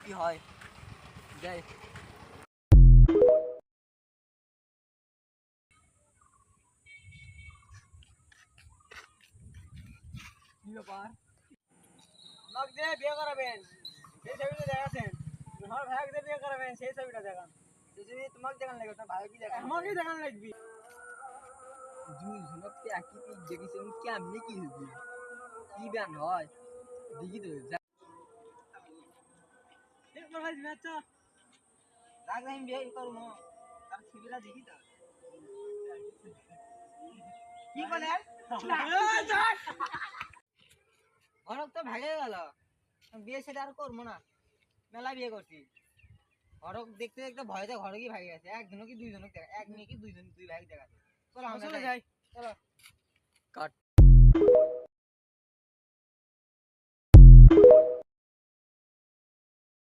কি হয় যাই। কি ব্যাপার? আমাকে দিয়ে বিয়ে করাবেন সেই ছবিটা দেখাচ্ছেন, আমার ভাইকে দিয়ে বিয়ে করাবেন সেই ছবিটা দেখান। যদি তোমাকে দেখান লাগবে তোমার ভাই কি দেখান, আমাকেই দেখান লাগবে। ঝুনকতে একই পিক দেখেছেন কেমনি কি হবি কি ব্যান হয় দেখি তো আমি বিয়ে করবো তার ছবিটা দেখি তো কি বলে অনেক তো ভাগে গেল বিয়ে সেটা আর করবো না, মেলা বিয়ে করছি ঘরক দেখতে দেখতে ভয়তে ঘরে কি ভাগে গেছে, একজনও কি দুইজনক দেখা, এক মেয়ে কি দুইজন দুই ভাই দেখা। চলো আমরা যাই, চলো কাট।